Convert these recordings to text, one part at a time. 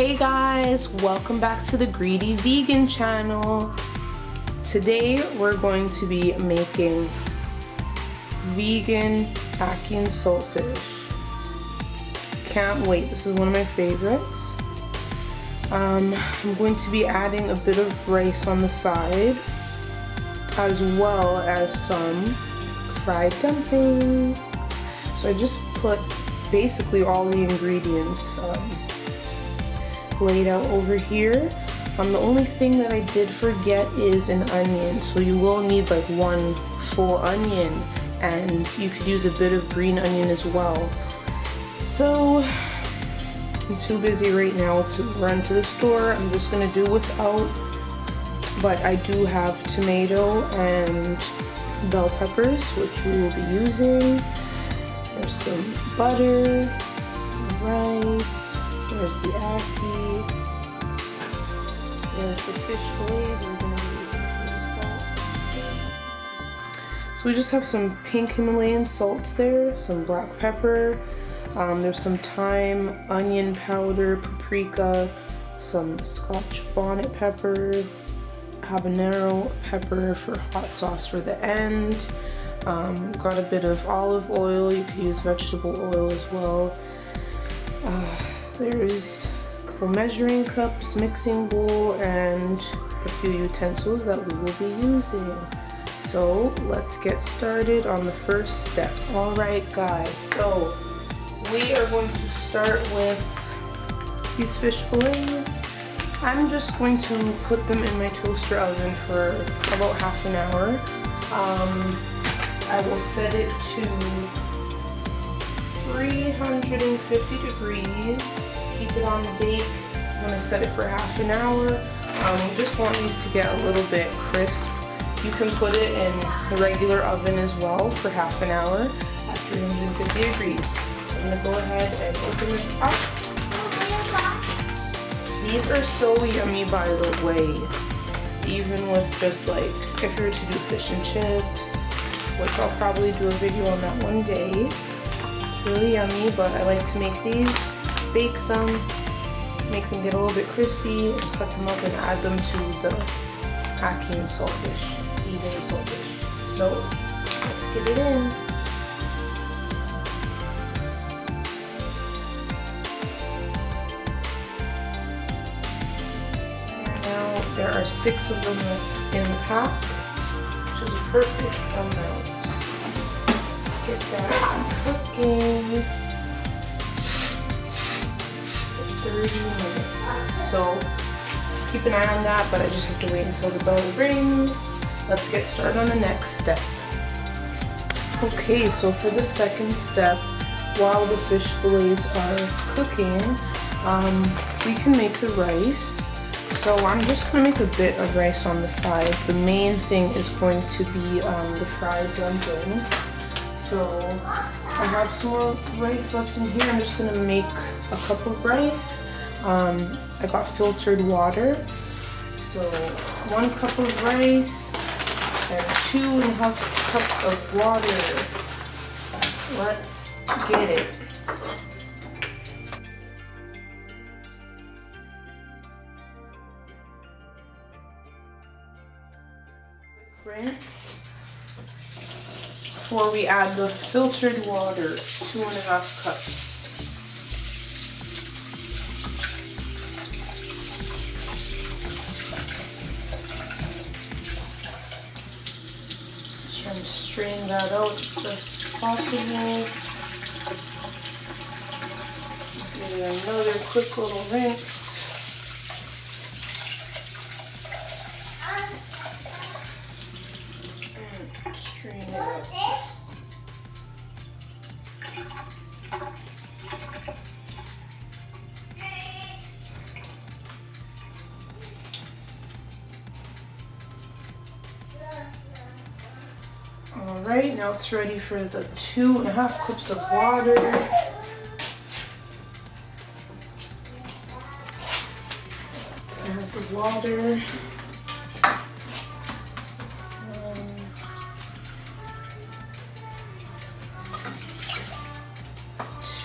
Hey guys, welcome back to the Greedy Vegan channel. Today we're going to be making vegan Ackee and saltfish. Can't wait, this is one of my favorites. I'm going to be adding a bit of rice on the side, as well as some fried dumplings. So I just put basically all the ingredients laid out over here. The only thing that I did forget is an onion, so you will need like one full onion, and you could use a bit of green onion as well. So I'm too busy right now to run to the store. I'm just gonna do without, but I do have tomato and bell peppers, which we will be using. There's some butter, rice, there's the Ackee, there's the fish fillets we're going to be using for the salt. So we just have some pink Himalayan salts there, some black pepper, there's some thyme, onion powder, paprika, some Scotch bonnet pepper, habanero pepper for hot sauce for the end. Got a bit of olive oil, you could use vegetable oil as well. There's a couple measuring cups, mixing bowl, and a few utensils that we will be using. So let's get started on the first step. Alright guys, so we are going to start with these fish fillets. I'm just going to put them in my toaster oven for about half an hour. I will set it to 350 degrees. Keep it on bake. I'm going to set it for half an hour. You just want these to get a little bit crisp. You can put it in the regular oven as well for half an hour at 350 degrees. So I'm going to go ahead and open this up. These are so yummy, by the way. Even with just like, if you were to do fish and chips, which I'll probably do a video on that one day. It's really yummy, but I like to make these, bake them, make them get a little bit crispy, and cut them up and add them to the Ackee and saltfish, vegan saltfish. So let's get it in. And now there are 6 of them that's in the pack, which is a perfect amount. Let's get that cooking. 30 minutes. So keep an eye on that, but I just have to wait until the bell rings. Let's get started on the next step. Okay, so for the second step, while the fish fillets are cooking, we can make the rice. So I'm just going to make a bit of rice on the side. The main thing is going to be the fried dumplings. So I have some more rice left in here. I'm just going to make a cup of rice. I got filtered water. So 1 cup of rice and 2.5 cups of water. Let's get it. Rinse before we add the filtered water, 2.5 cups. Try to strain that out as best as possible. Give it another quick little rinse. Strain it out. Alright, now it's ready for the 2.5 cups of water. Let's add the water.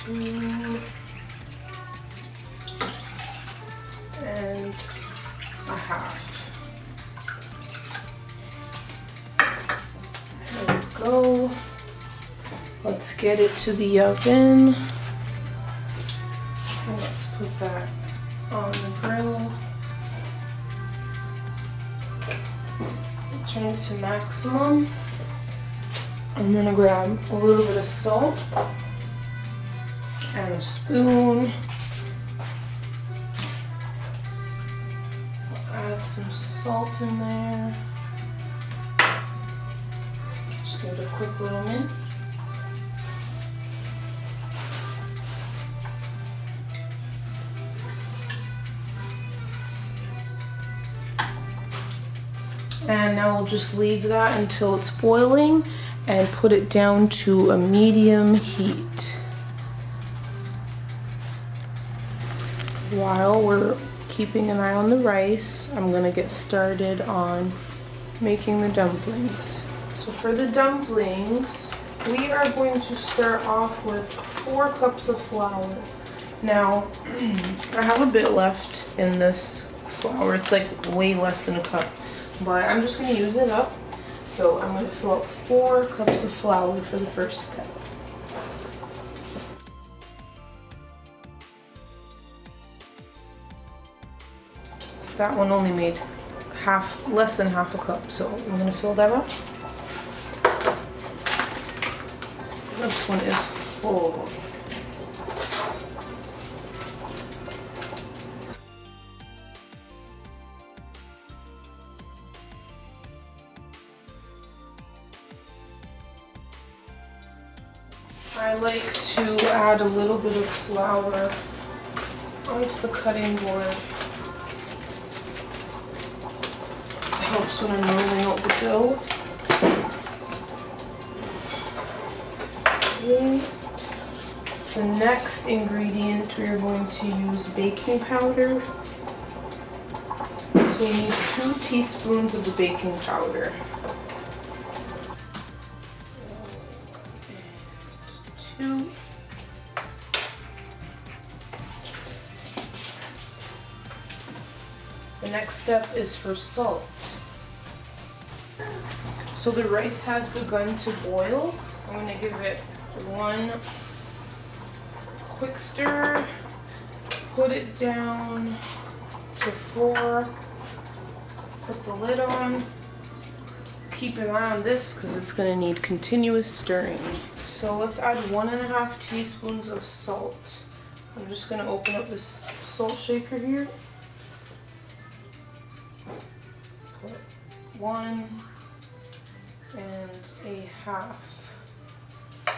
2, Let's get it to the oven. And let's put that on the grill. Turn it to maximum. I'm gonna grab a little bit of salt and a spoon. Add some salt in there. Just give it a quick little minute. And now we'll just leave that until it's boiling and put it down to a medium heat. While we're keeping an eye on the rice, I'm gonna get started on making the dumplings. So for the dumplings, we are going to start off with 4 cups of flour. Now, I have a bit left in this flour. It's like way less than a cup, but I'm just gonna use it up. So I'm gonna fill up 4 cups of flour for the first step. That one only made less than half a cup, so I'm gonna fill that up. This one is full. I like to add a little bit of flour onto the cutting board. It helps when I'm rolling out the dough. Okay. The next ingredient, we are going to use baking powder. So we need 2 teaspoons of the baking powder. 2. The next step is for salt. So the rice has begun to boil. I'm going to give it 1 quick stir, put it down to 4, put the lid on. Keep an eye on this because it's going to need continuous stirring. So let's add 1.5 teaspoons of salt. I'm just going to open up this salt shaker here. Put 1.5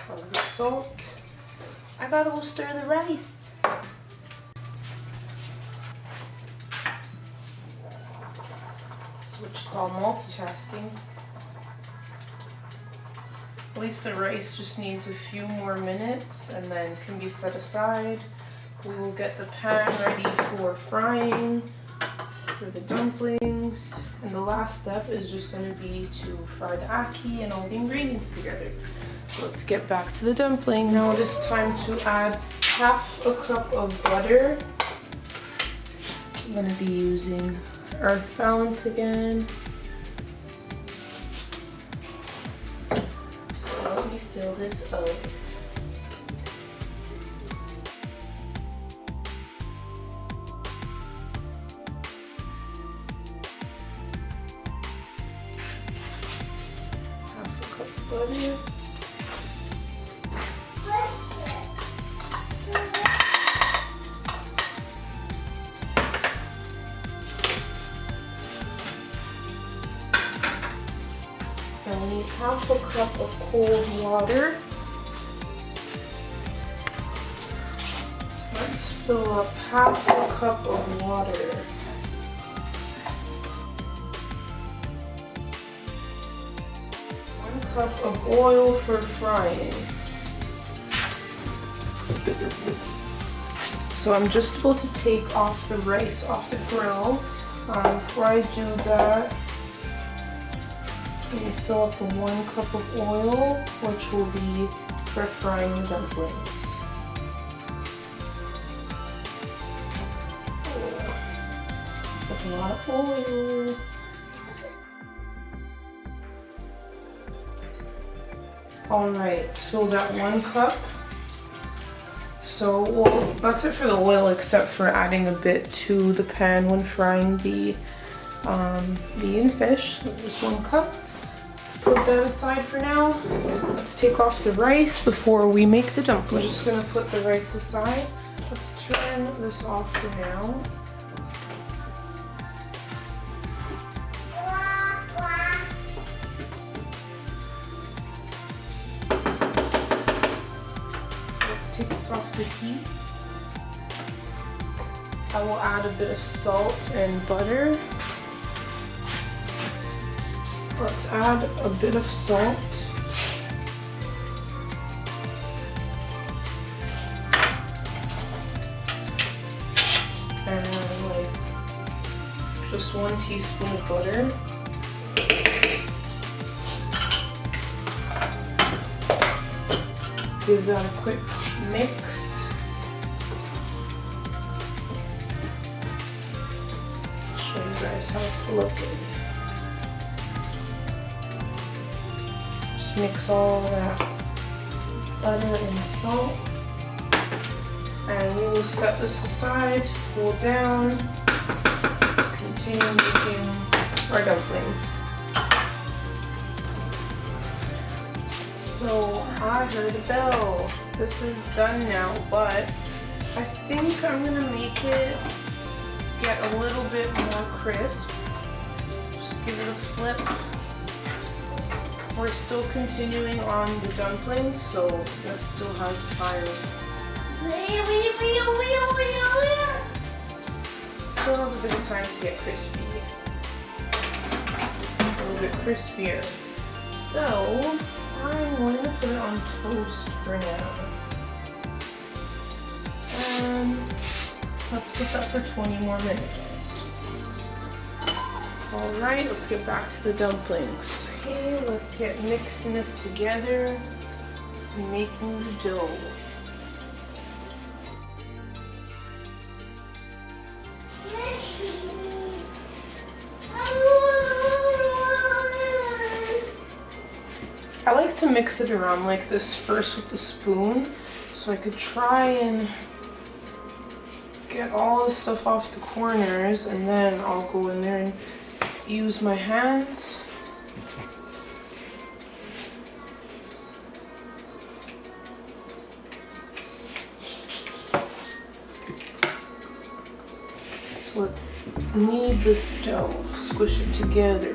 of the salt. I gotta go stir the rice. That's what you call multitasking. At least the rice just needs a few more minutes and then can be set aside. We will get the pan ready for frying for the dumplings. And the last step is just going to be to fry the ackee and all the ingredients together. So let's get back to the dumplings. Now it is time to add 1/2 cup of butter. I'm going to be using Earth Balance again. So let me fill this up. Butter. I need 1/2 cup of cold water. Let's fill up 1/2 cup of water. 1 cup of oil for frying. So I'm just about to take off the rice off the grill. Before I do that, I'm going to fill up the 1 cup of oil, which will be for frying the dumplings. It's like a lot of oil. All right, it's filled out 1 cup. So, well, that's it for the oil, except for adding a bit to the pan when frying the meat and fish. So just 1 cup. Let's put that aside for now. Let's take off the rice before we make the dumplings. I'm just gonna put the rice aside. Let's turn this off for now. Take this off the heat. I will add a bit of salt and butter. Let's add a bit of salt. And like just 1 teaspoon of butter. Give that a quick mix. Show you guys how it's looking. Just mix all that butter and salt. And we will set this aside to cool down. Continue making our dumplings. So I heard a bell. This is done now, but I think I'm gonna make it get a little bit more crisp. Just give it a flip. We're still continuing on the dumplings, so this still has time. Still has a bit of time to get crispy. A little bit crispier. So I'm going to put it on toast for now. And let's put that for 20 more minutes. Alright, let's get back to the dumplings. Okay, let's get mixing this together and making the dough. I like to mix it around like this first with the spoon, so I could try and get all the stuff off the corners, and then I'll go in there and use my hands. So let's knead this dough, squish it together.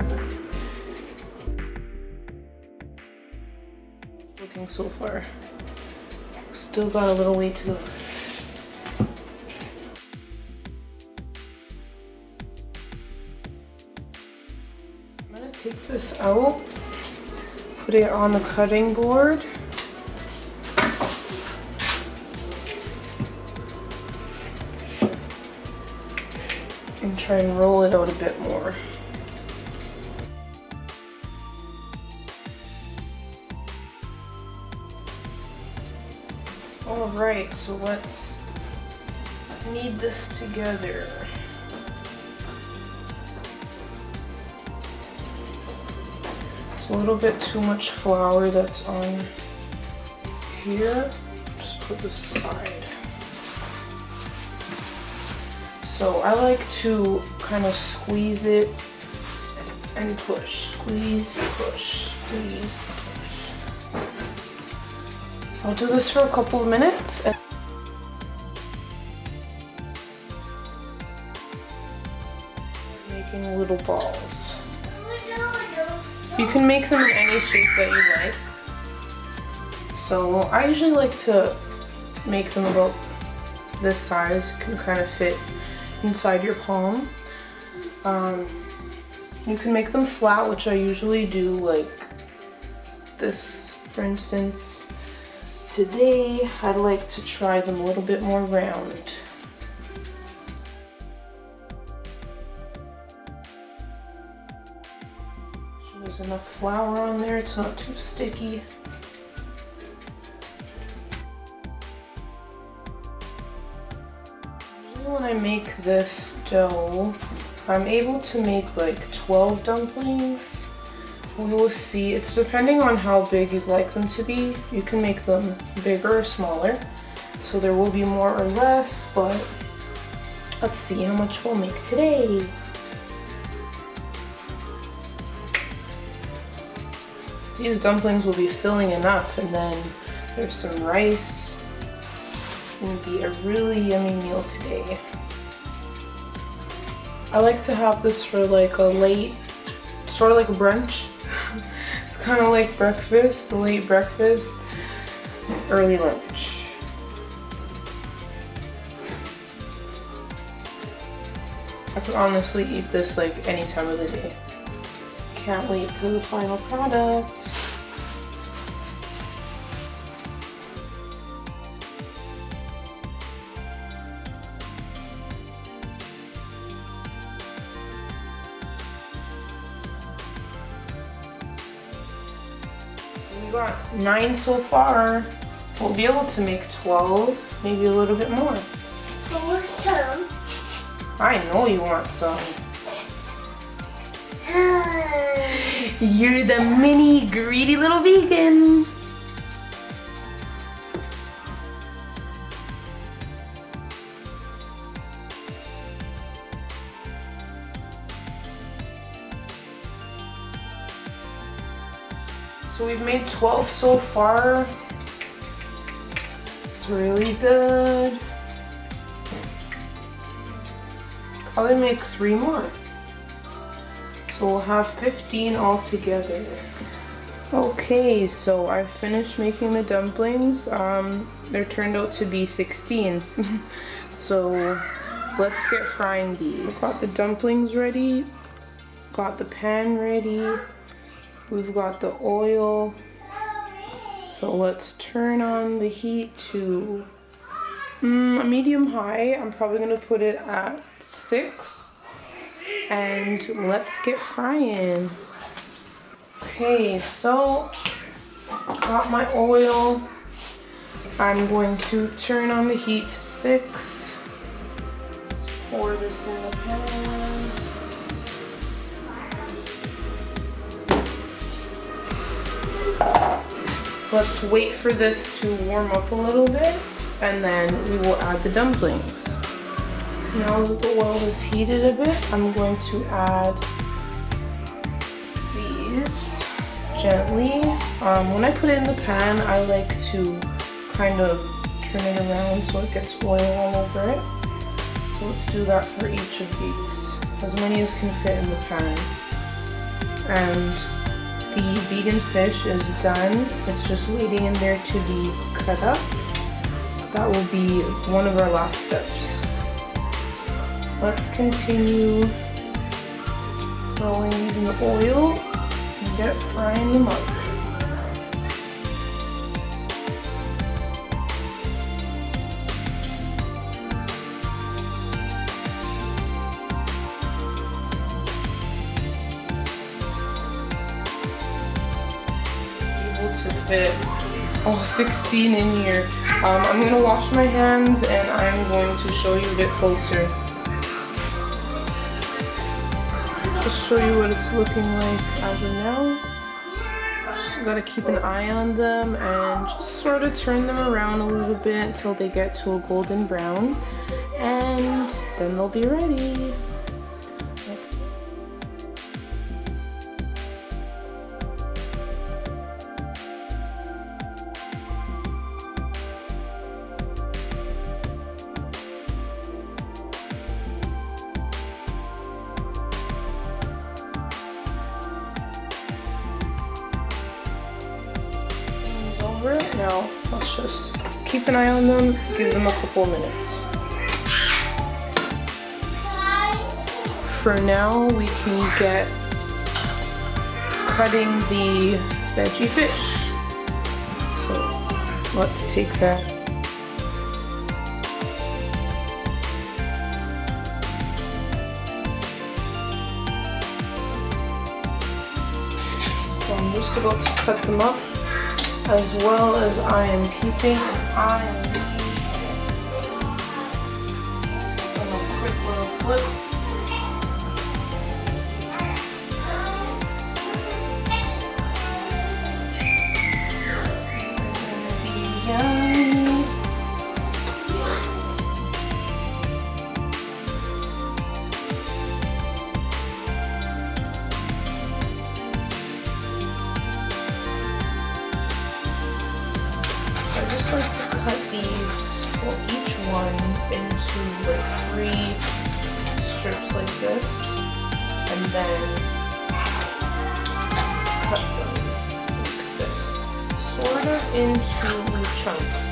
Looking so far. Still got a little way to go. I'm gonna take this out, put it on the cutting board. And try and roll it out a bit more. Alright, so let's knead this together. There's a little bit too much flour that's on here. Just put this aside. So I like to kind of squeeze it and push. Squeeze, push, squeeze, push. I'll do this for a couple of minutes. Making little balls. You can make them in any shape that you like. So I usually like to make them about this size. You can kind of fit inside your palm. You can make them flat, which I usually do, like this, for instance. Today, I'd like to try them a little bit more round. So there's enough flour on there, it's not too sticky. Usually when I make this dough, I'm able to make like 12 dumplings, We will see. It's depending on how big you'd like them to be. You can make them bigger or smaller. So there will be more or less, but let's see how much we'll make today. These dumplings will be filling enough, and then there's some rice. It will be a really yummy meal today. I like to have this for like a late, sort of like a brunch. It's kind of like breakfast, a late breakfast, early lunch. I could honestly eat this like any time of the day. Can't wait till the final product. We got 9 so far. We'll be able to make 12, maybe a little bit more. I want some. I know you want some. You're the mini greedy little vegan. So we've made 12 so far. It's really good. Probably make 3 more. So we'll have 15 altogether. Okay, so I finished making the dumplings. There turned out to be 16. So let's get frying these. Got the dumplings ready. Got the pan ready. We've got the oil. So let's turn on the heat to a medium high. I'm probably gonna put it at 6. And let's get frying. Okay, so got my oil. I'm going to turn on the heat to 6. Let's pour this in the pan. Let's wait for this to warm up a little bit, and then we will add the dumplings. Now that the oil is heated a bit, I'm going to add these gently. When I put it in the pan, I like to kind of turn it around so it gets oil all over it. So let's do that for each of these, as many as can fit in the pan. And the vegan fish is done. It's just waiting in there to be cut up. That will be one of our last steps. Let's continue throwing these in the oil and get frying them up. Able to fit all 16 in here. I'm going to wash my hands and I'm going to show you a bit closer. Just show you what it's looking like as of now. You gotta keep an eye on them and just sort of turn them around a little bit until they get to a golden brown, and then they'll be ready. Now, let's just keep an eye on them, give them a couple minutes. For now, we can get cutting the veggie fish. So, let's take that. So I'm just about to cut them up, as well as I am keeping an eye on these. And a quick little flip. like to cut these, well, each one into like 3 strips like this, and then cut them like this, sort of into chunks.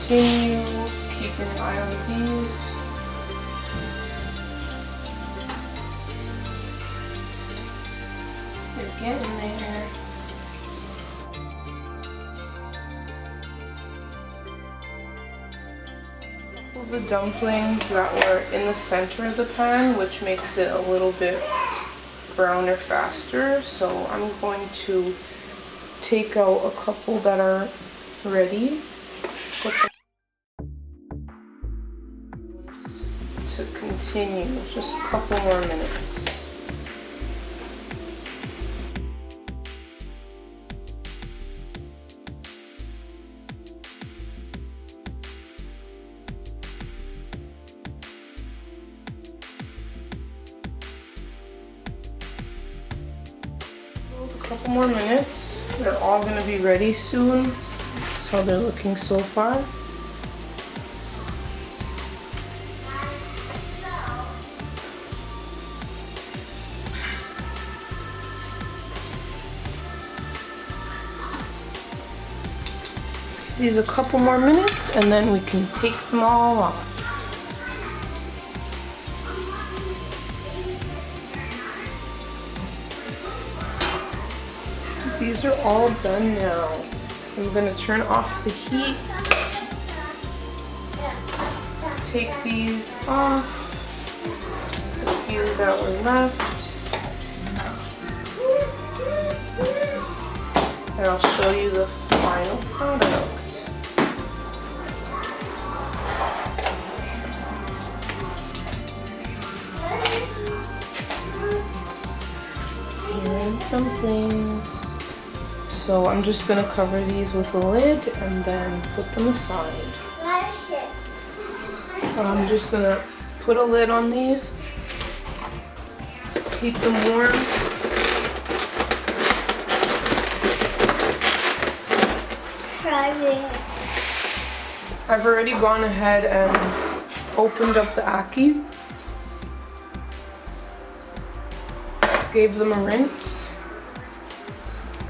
Continue keeping an eye on these. They're getting there. The dumplings that were in the center of the pan, which makes it a little bit browner faster. So I'm going to take out a couple that are ready. To continue, just a couple more minutes. A couple more minutes. They're all going to be ready soon. This is how they're looking so far. These a couple more minutes and then we can take them all off. These are all done now. I'm gonna turn off the heat. Take these off. The few that were left. And I'll show you the final product. Dumplings. So I'm just gonna cover these with a lid and then put them aside. I'm just gonna put a lid on these, keep them warm. I've already gone ahead and opened up the Ackee. Gave them a rinse.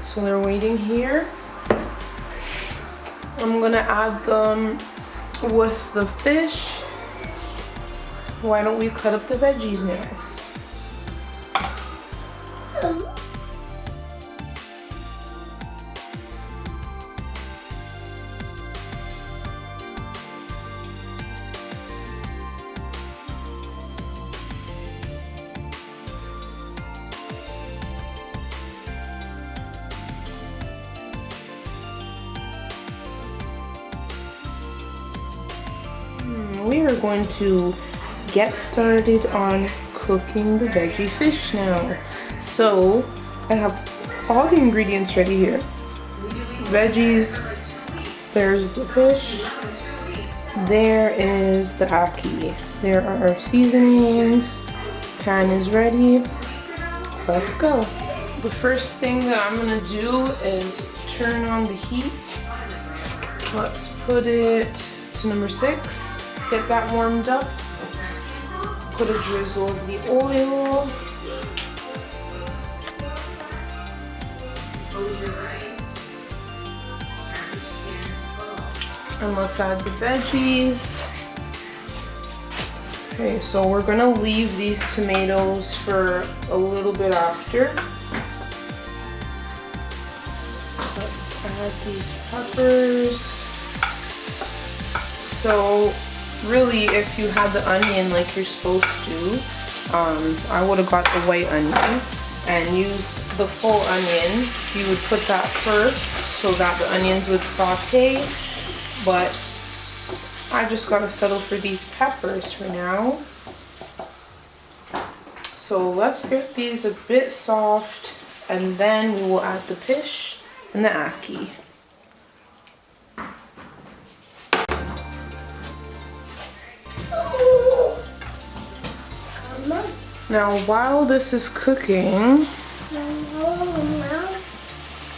So they're waiting here. I'm gonna add them with the fish. Why don't we cut up the veggies now? We are going to get started on cooking the veggie fish now. So I have all the ingredients ready here. Veggies, there's the fish, there is the Ackee, there are our seasonings, pan is ready, let's go. The first thing that I'm gonna do is turn on the heat. Let's put it to number 6. Get that warmed up. Put a drizzle of the oil. And let's add the veggies. Okay, so we're gonna leave these tomatoes for a little bit after. Let's add these peppers. So really, if you had the onion like you're supposed to, I would have got the white onion and used the full onion. You would put that first so that the onions would saute, but I just gotta settle for these peppers for now. So let's get these a bit soft, and then we will add the fish and the ackee. Now while this is cooking,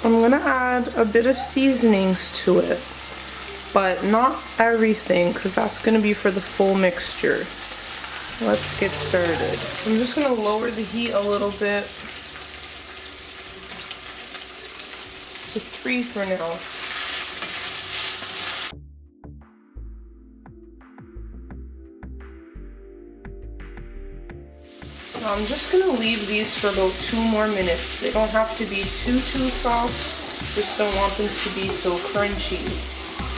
I'm gonna add a bit of seasonings to it, but not everything, because that's gonna be for the full mixture. Let's get started. I'm just gonna lower the heat a little bit to 3 for now. Now I'm just gonna leave these for about 2 more minutes. They don't have to be too soft. Just don't want them to be so crunchy.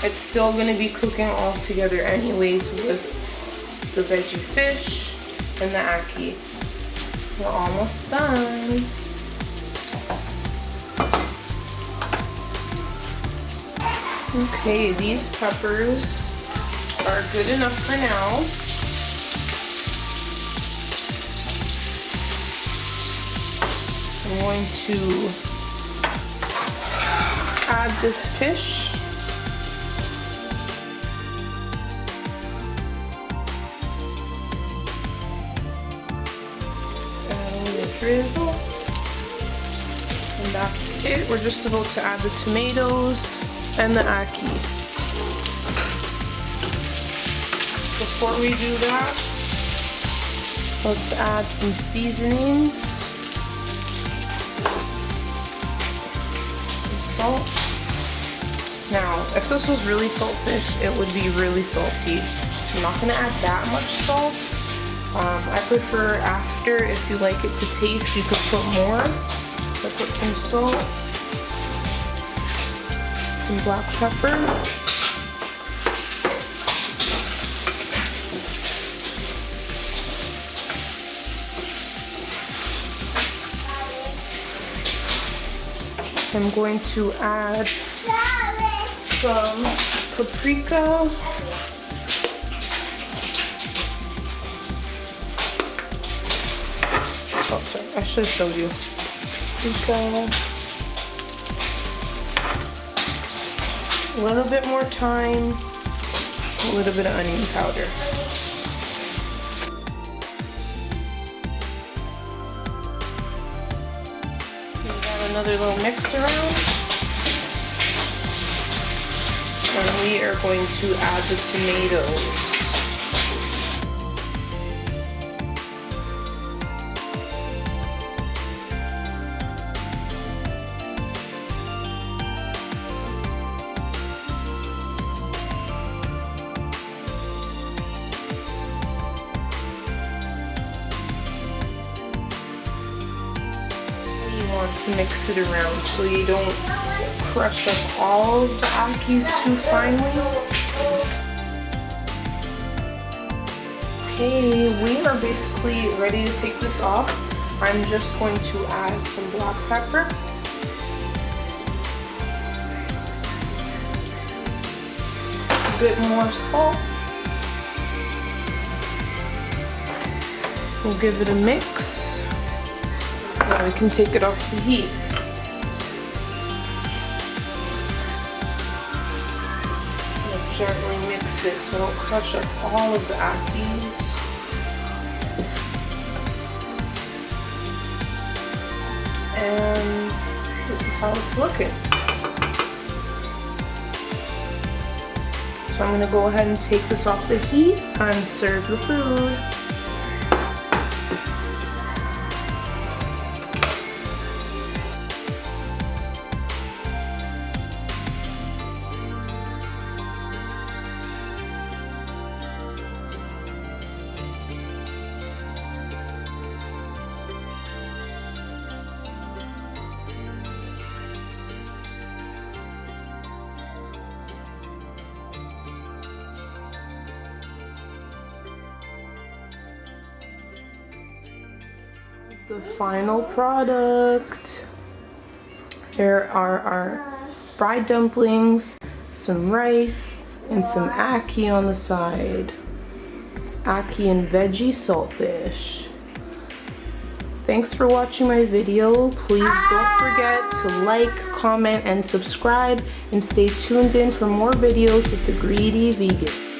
It's still gonna be cooking all together anyways with the veggie fish and the ackee. We're almost done. Okay, these peppers are good enough for now. I'm going to add this fish. Drizzle, and that's it. We're just about to add the tomatoes and the ackee. Before we do that, let's add some seasonings, some salt. Now, if this was really saltfish, it would be really salty. I'm not gonna add that much salt. I prefer after, if you like it to taste, you could put more. I put some salt, some black pepper, I'm going to add some paprika. Oh, sorry, I should have showed you. Paprika. A little bit more thyme. A little bit of onion powder. Give that another little mix around. And we are going to add the tomatoes. To mix it around so you don't crush up all of the ackees too finely. Okay, we are basically ready to take this off. I'm just going to add some black pepper. A bit more salt. We'll give it a mix. Now we can take it off the heat. And gently mix it so don't crush up all of the ackees. And this is how it's looking. So I'm going to go ahead and take this off the heat and serve the food. The final product. Here are our fried dumplings, some rice, And some ackee on the side. Ackee and veggie saltfish. Thanks for watching my video. Please don't forget to like, comment, and subscribe, and stay tuned in for more videos with the Greedy Vegan.